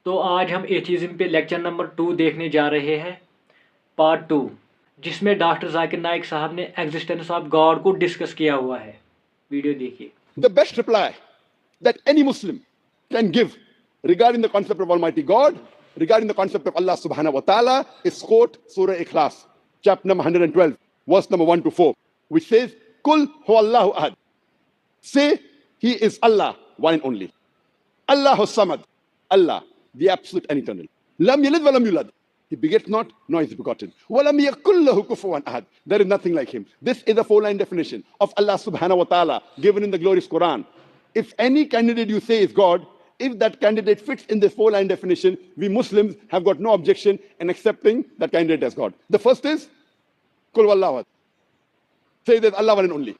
तो आज हम एथिज्म पे लेक्चर नंबर 2 देखने जा रहे हैं, पार्ट 2, जिसमें डॉक्टर जाकिर नाइक साहब ने एग्जिस्टेंस ऑफ गॉड को डिस्कस किया हुआ है। वीडियो देखिए। The best reply that any Muslim can give regarding the concept of Almighty God, regarding the concept of Allah subhanahu wa ta'ala, is quote Surah Ikhlas, chapter number 112, verse number 1 to 4, which says, Kul huwallahu ahad. Say, He is Allah, one and only. Allahu samad. Allah, the absolute and eternal. Lam yalid wa lam yulad. He begets not, nor is he begotten. وَلَمْ يَكُنْ لَهُ كُفُوًا أَحَدٌ. There is nothing like him. This is a four-line definition of Allah subhanahu wa ta'ala given in the glorious Quran. If any candidate you say is God, if that candidate fits in this four-line definition, we Muslims have got no objection in accepting that candidate as God. The first is, Kul wallahu ahad. Say that Allah one and only.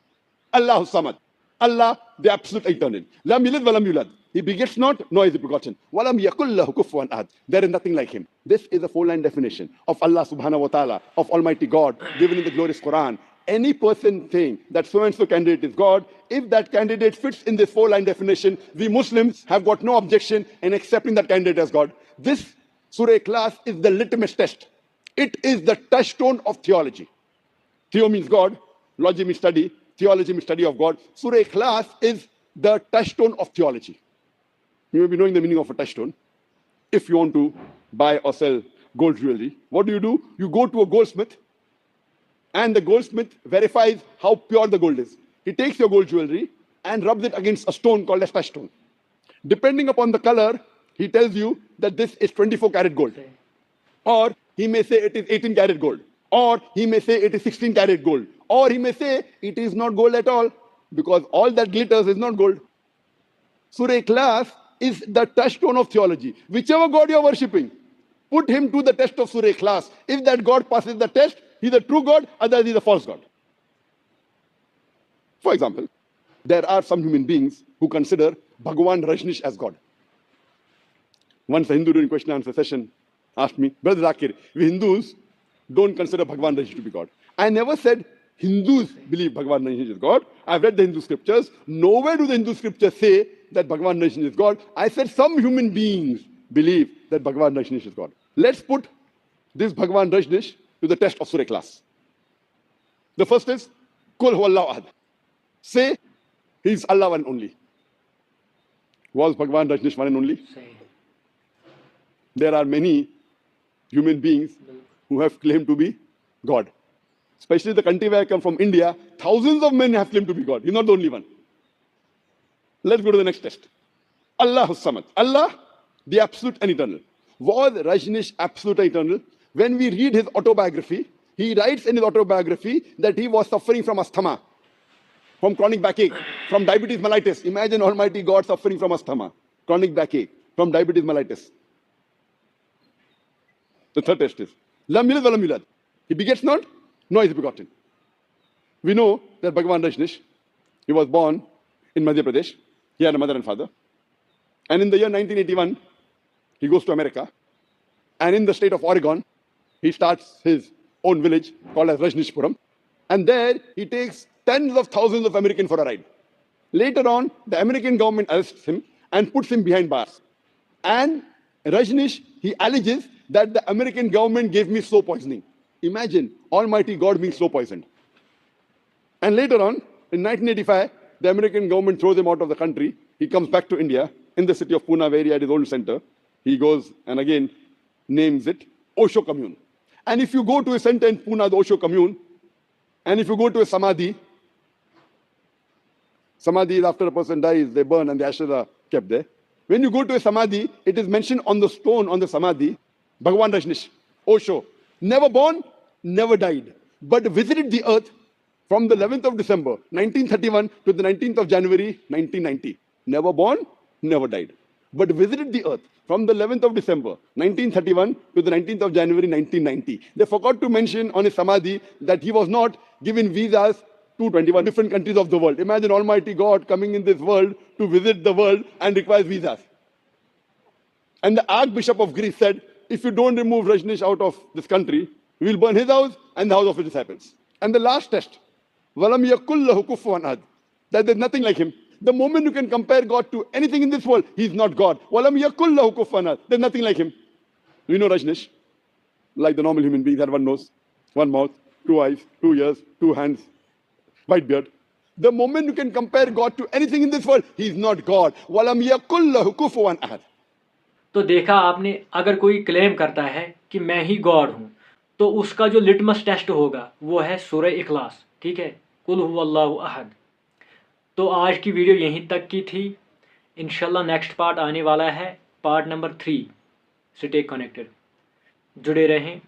Allahu samad. Allah, the absolute eternal. Lam yalid wa lam yulad. He begets not, nor is he begotten. Walam yakul lahu kufuwan ahad. There is nothing like him. This is a four-line definition of Allah subhanahu wa ta'ala, of Almighty God, given in the glorious Quran. Any person saying that so-and-so candidate is God, if that candidate fits in this four-line definition, we Muslims have got no objection in accepting that candidate as God. This Surah Ikhlas is the litmus test. It is the touchstone of theology. Theo means God, logy means study, theology means study of God. Surah Ikhlas is the touchstone of theology. You may be knowing the meaning of a touchstone. If you want to buy or sell gold jewelry, what do? You go to a goldsmith, and the goldsmith verifies how pure the gold is. He takes your gold jewelry and rubs it against a stone called a touchstone. Depending upon the color, he tells you that this is 24 karat gold. Or he may say it is 18 karat gold. Or he may say it is 16 karat gold. Or he may say it is not gold at all, because all that glitters is not gold. Surah Ikhlas is the touchstone of theology. Whichever God you are worshipping, put him to the test of Surah Ikhlas. If that God passes the test, he's a true God, otherwise he's a false God. For example, there are some human beings who consider Bhagwan Rajneesh as God. Once a Hindu during question and answer session asked me, Brother Zakir, we Hindus don't consider Bhagwan Rajneesh to be God. I never said Hindus believe Bhagwan Rajneesh is God. I've read the Hindu scriptures. Nowhere do the Hindu scriptures say that Bhagwan Rajneesh is God. I said some human beings believe that Bhagwan Rajneesh is God. Let's put this Bhagwan Rajneesh to the test of Surah Ikhlas. The first is, Kul huwallahu ahad. Say, He is Allah one and only. Was Bhagwan Rajneesh one and only? There are many human beings who have claimed to be God. Especially the country where I come from, India, thousands of men have claimed to be God. He's not the only one. Let's go to the next test. Allahu samad. Allah, the absolute and eternal. Was Rajneesh absolute and eternal? When we read his autobiography, he writes in his autobiography that he was suffering from asthma, from chronic backache, from diabetes mellitus. Imagine Almighty God suffering from asthma, chronic backache, from diabetes mellitus. The third test is, Lam yalid wa lam yulad. He begets not, nor is he begotten. We know that Bhagwan Rajneesh, he was born in Madhya Pradesh. He had a mother and father. And in the year 1981, he goes to America. And in the state of Oregon, he starts his own village called as Rajneeshpuram. And there he takes tens of thousands of Americans for a ride. Later on, the American government arrests him and puts him behind bars. And Rajneesh, he alleges that the American government gave me slow poisoning. Imagine Almighty God being slow poisoned. And later on, in 1985, the American government throws him out of the country. He comes back to India in the city of Pune, where he had his own center. He goes and again names it Osho Commune. And if you go to a center in Pune, the Osho Commune, and if you go to a Samadhi is after a person dies, they burn and the ashes are kept there. When you go to a Samadhi, it is mentioned on the stone on the Samadhi, Bhagwan Rajneesh, Osho, never born, never died, but visited the earth from the 11th of December, 1931 to the 19th of January, 1990. Never born, never died, but visited the earth from the 11th of December, 1931 to the 19th of January, 1990. They forgot to mention on his Samadhi that he was not given visas to 21 different countries of the world. Imagine Almighty God coming in this world to visit the world and requires visas. And the Archbishop of Greece said, if you don't remove Rajneesh out of this country, we will burn his house and the house of his disciples. And the last test, Walam yakul lahu kufuwan ahad, that there's nothing like him. The moment you can compare God to anything in this world, he's not God. وَلَمْ يَكُنْ لَهُ كُفُوًا أَحَدٌ. There's nothing like him. You know Rajneesh? Like the normal human beings had one nose, one mouth, two eyes, 2 ears, 2 hands, white beard. The moment you can compare God to anything in this world, he's not God. وَلَمْ يَكُنْ لَهُ كُفُوًا أَحَدٌ. तो देखा आपने, अगर कोई claim करता है कि मैं ही God हूँ, तो उसका जो लिटमस टेस्ट होगा वो है सूरह इखलास, ठीक है, कुल हुवल्लाहु अहद। तो आज की वीडियो यहीं तक की थी। इंशाल्लाह नेक्स्ट पार्ट आने वाला है, पार्ट नंबर 3। स्टे कनेक्टेड, जुड़े रहें।